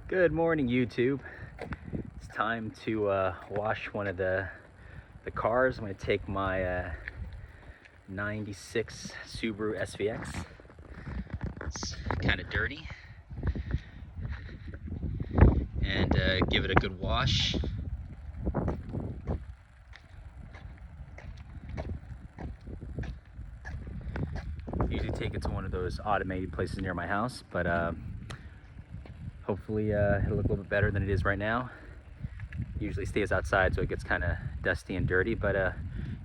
Good morning, YouTube. It's time to wash one of the cars. I'm going to take my 96 Subaru SVX. It's kind of dirty, and give it a good wash. Usually take it to one of those automated places near my house, but hopefully it'll look a little bit better than it is right now. Usually stays outside, so it gets kind of dusty and dirty, but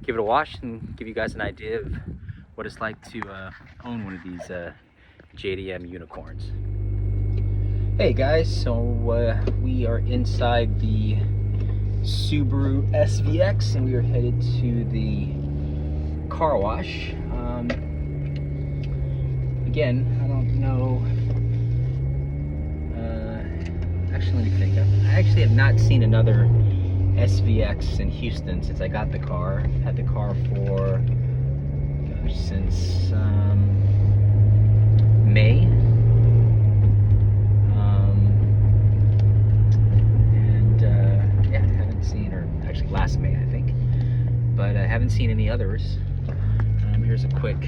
give it a wash and give you guys an idea of what it's like to own one of these JDM unicorns. Hey guys, so we are inside the Subaru SVX and we are headed to the car wash. Again, I don't know. Actually, let me think. I actually have not seen another SVX in Houston since I got the car. I've had the car for, gosh, since May. Yeah, I haven't seen, or actually last May, I think. But I haven't seen any others. Here's a quick,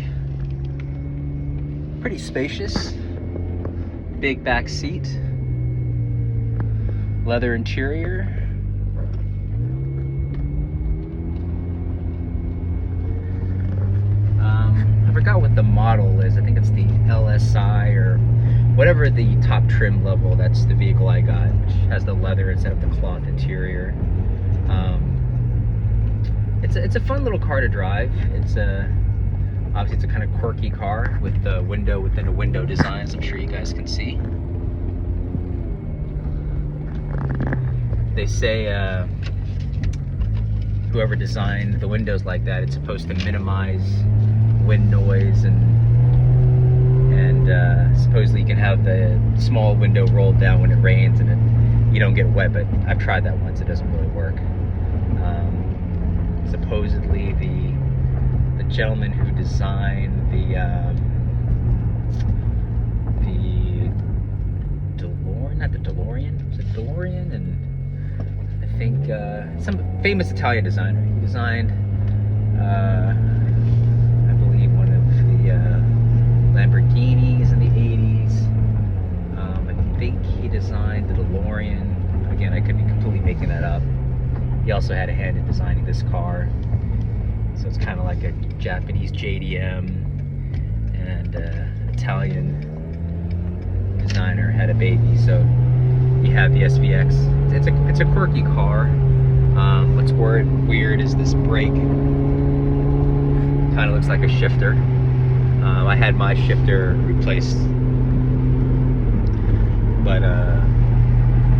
pretty spacious, big back seat. Leather interior. I forgot what the model is. I think it's the LSI or whatever the top trim level. That's the vehicle I got, which has the leather instead of the cloth interior. It's a fun little car to drive. It's obviously it's a kind of quirky car with the window within a window design, as I'm sure you guys can see. They say whoever designed the windows like that, it's supposed to minimize wind noise, and supposedly you can have the small window rolled down when it rains and you don't get wet, but I've tried that once, it doesn't really work. Supposedly the gentleman who designed the DeLorean, not the DeLorean, was it DeLorean? And I think some famous Italian designer. He designed, I believe, one of the Lamborghinis in the 80s. I think he designed the DeLorean. Again, I could be completely making that up. He also had a hand in designing this car. So it's kind of like a Japanese JDM, and Italian designer had a baby. So you have the SVX. It's a quirky car. What's weird is this brake. Kind of looks like a shifter. I had my shifter replaced, but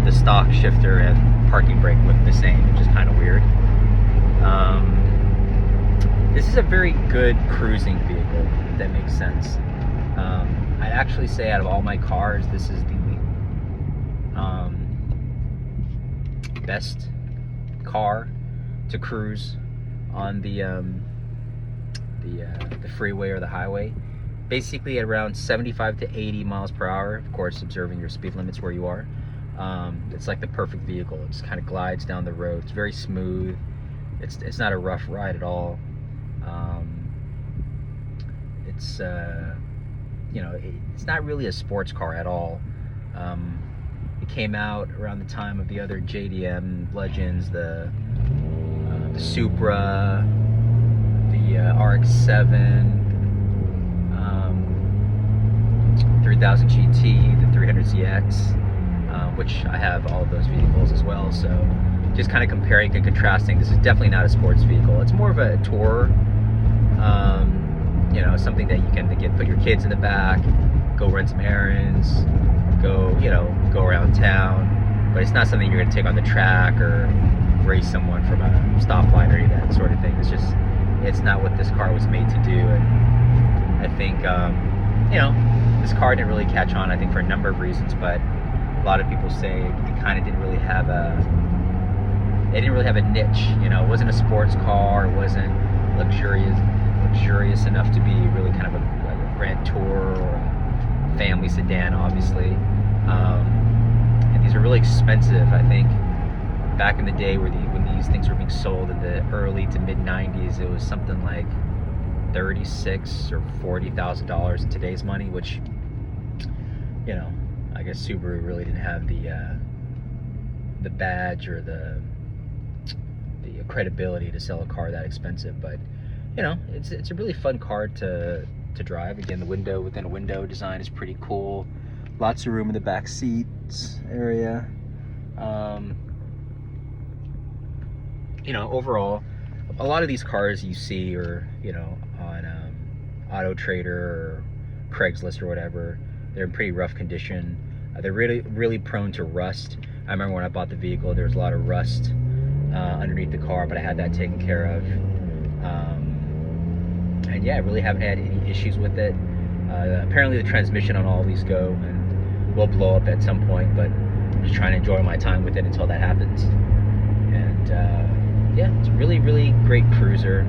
the stock shifter and parking brake look the same, which is kind of weird. This is a very good cruising vehicle, if that makes sense. I'd actually say out of all my cars, this is the best car to cruise on the freeway or the highway. Basically at around 75 to 80 miles per hour, of course observing your speed limits where you are. It's like the perfect vehicle. It just kind of glides down the road. It's very smooth. It's not a rough ride at all. It's it's not really a sports car at all. It came out around the time of the other JDM legends, the Supra, the RX-7, 3000 GT, the 300ZX, which I have all of those vehicles as well. So just kind of comparing and contrasting, this is definitely not a sports vehicle. It's more of a tourer, something that you can put your kids in the back, go run some errands, go around town, but it's not something you're going to take on the track or race someone from a stoplight or any of that sort of thing. It's not what this car was made to do. And I think this car didn't really catch on, I think, for a number of reasons, but a lot of people say it kind of didn't really have a niche. It wasn't a sports car, it wasn't luxurious enough to be really kind of a Grand Tour or a family sedan, obviously. And these expensive. I think back in the day when these things were being sold in the early to mid 90s, it was something like $36,000 or $40,000 in today's money, which, you know, I guess Subaru really didn't have the badge or the credibility to sell a car that expensive. But you know, it's a really fun car to drive. Again, the window within a window design is pretty cool. Lots of room in the back seats area. You know, overall, a lot of these cars you see, or you know, on Auto Trader or Craigslist or whatever, they're in pretty rough condition. They're really prone to rust. I remember when I bought the vehicle, there was a lot of rust underneath the car, but I had that taken care of. And yeah, I really haven't had any issues with it. Apparently the transmission on all these go and will blow up at some point, but I'm just trying to enjoy my time with it until that happens. And yeah, it's a really great cruiser.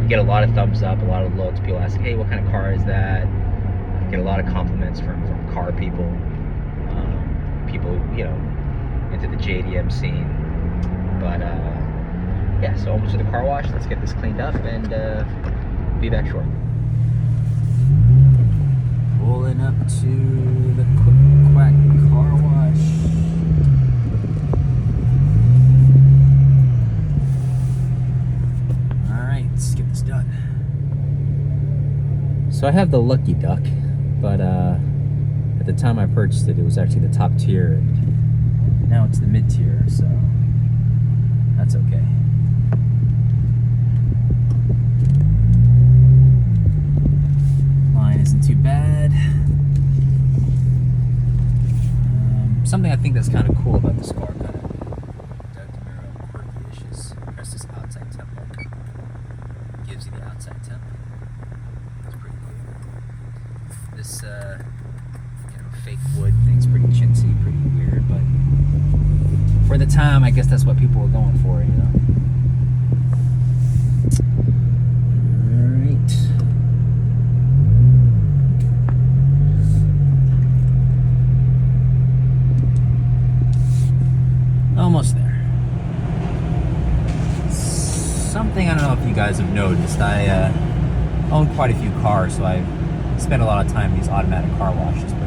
You get a lot of thumbs up, a lot of looks. People ask, hey, what kind of car is that? I get a lot of compliments from car people. People, you know, into the JDM scene. But yeah, so almost to the car wash. Let's get this cleaned up and be back shortly. Pulling up to the Quack car wash. All right, let's get this done. So I have the Lucky Duck, but at the time I purchased it, it was actually the top tier, and now it's the mid tier, so that's okay. Line isn't too bad. Something I think that's kind of cool about this car, kind of quirky-ish, is press this outside temp button. Gives you the outside temp. That's pretty cool. This you know, fake wood thing's pretty chintzy, pretty weird, but for the time, I guess that's what people were going for, you know. Alright. Almost there. Something I don't know if you guys have noticed, I own quite a few cars, so I spend a lot of time in these automatic car washes, but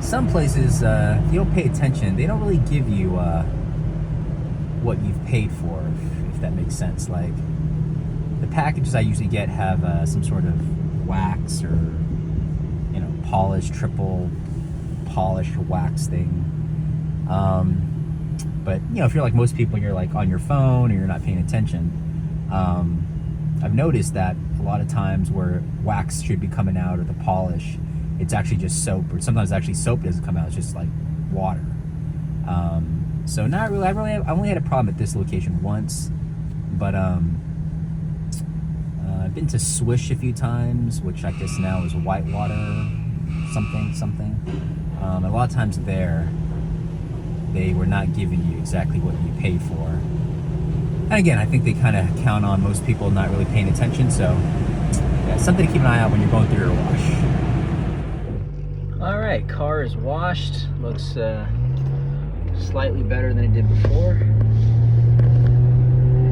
some places, if you don't pay attention, they don't really give you what you've paid for, if that makes sense. Like, the packages I usually get have some sort of wax or, you know, polished, triple polished wax thing. But, you know, if you're like most people, you're like on your phone or you're not paying attention, I've noticed that a lot of times where wax should be coming out, or the polish, it's actually just soap, or sometimes actually soap doesn't come out, it's just like water. So not really, I only had a problem at this location once, but I've been to Swish a few times, which I guess now is Whitewater something. A lot of times there, they were not giving you exactly what you paid for. And again, I think they kind of count on most people not really paying attention, so yeah, something to keep an eye out when you're going through your wash. Alright, car is washed. Looks slightly better than it did before.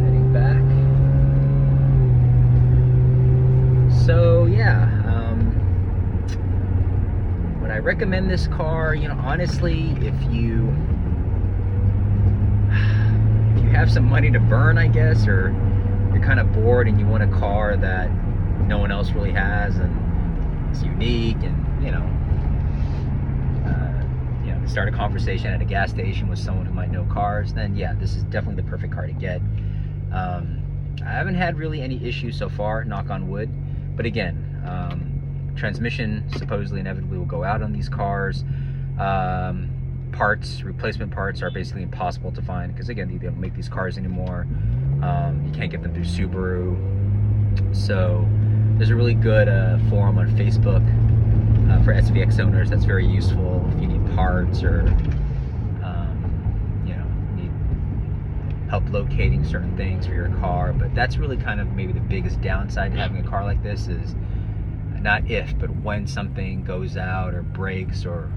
Heading back. So yeah, would I recommend this car? You know, honestly, if you have some money to burn, I guess, or you're kind of bored and you want a car that no one else really has and it's unique, and you know, start a conversation at a gas station with someone who might know cars, then yeah, this is definitely the perfect car to get. I haven't had really any issues so far, knock on wood, but again, transmission supposedly inevitably will go out on these cars. Replacement parts are basically impossible to find, because again, they don't make these cars anymore. You can't get them through Subaru. So there's a really good forum on Facebook for SVX owners that's very useful if you need parts, or you know, need help locating certain things for your car. But that's really kind of maybe the biggest downside to having a car like this, is not if, but when something goes out or breaks or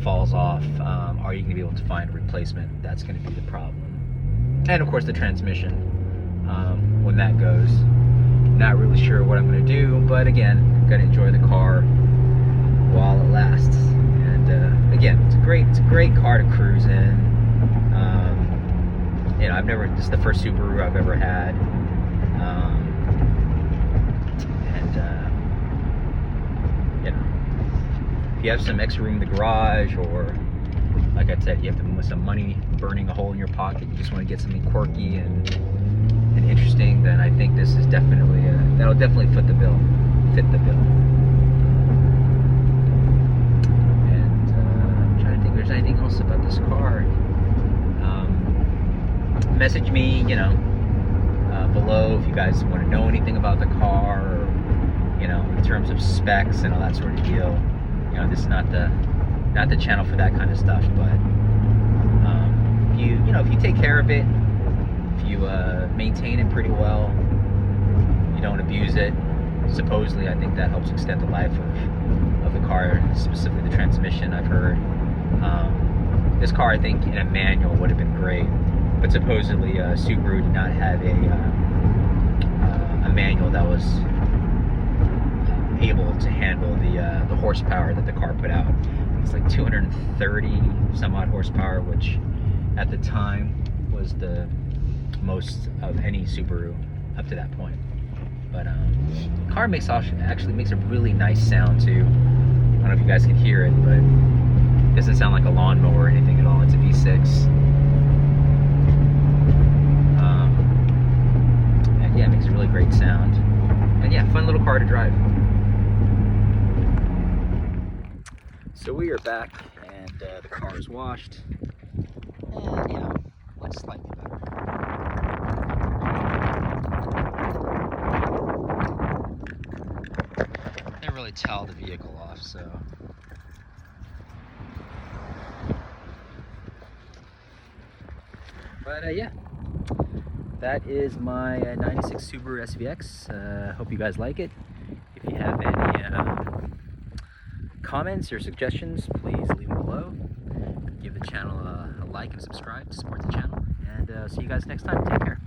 falls off, are you going to be able to find a replacement? That's going to be the problem. And of course the transmission, when that goes. Not really sure what I'm going to do, but again, got to enjoy the car while it lasts. And again, it's a great car to cruise in. You know, this is the first Subaru I've ever had. You know, if you have some extra room in the garage, or like I said, you have some money burning a hole in your pocket, you just want to get something quirky and interesting, then I think this is definitely that'll definitely fit the bill. And I'm trying to think if there's anything else about this car. Message me, you know, below if you guys want to know anything about the car, or, you know, in terms of specs and all that sort of deal. You know, this is not the channel for that kind of stuff, but if you take care of it, if you maintain it pretty well, you don't abuse it, supposedly I think that helps extend the life of the car, specifically the transmission, I've heard. This car, I think, in a manual would have been great, but supposedly Subaru did not have a manual that was able to handle the horsepower that the car put out. It's like 230 some odd horsepower, which at the time was the most of any Subaru up to that point. But the car actually makes a really nice sound too. I don't know if you guys can hear it, but it doesn't sound like a lawnmower or anything at all. It's a V6. And yeah, it makes a really great sound. And yeah, fun little car to drive. So we are back, and the car is washed, and you know, looks slightly better. Didn't really towel the vehicle off, so. But yeah, that is my 96 Subaru SVX. Hope you guys like it. If you have any comments or suggestions, please leave them below. Give the channel a like and subscribe to support the channel. And see you guys next time. Take care.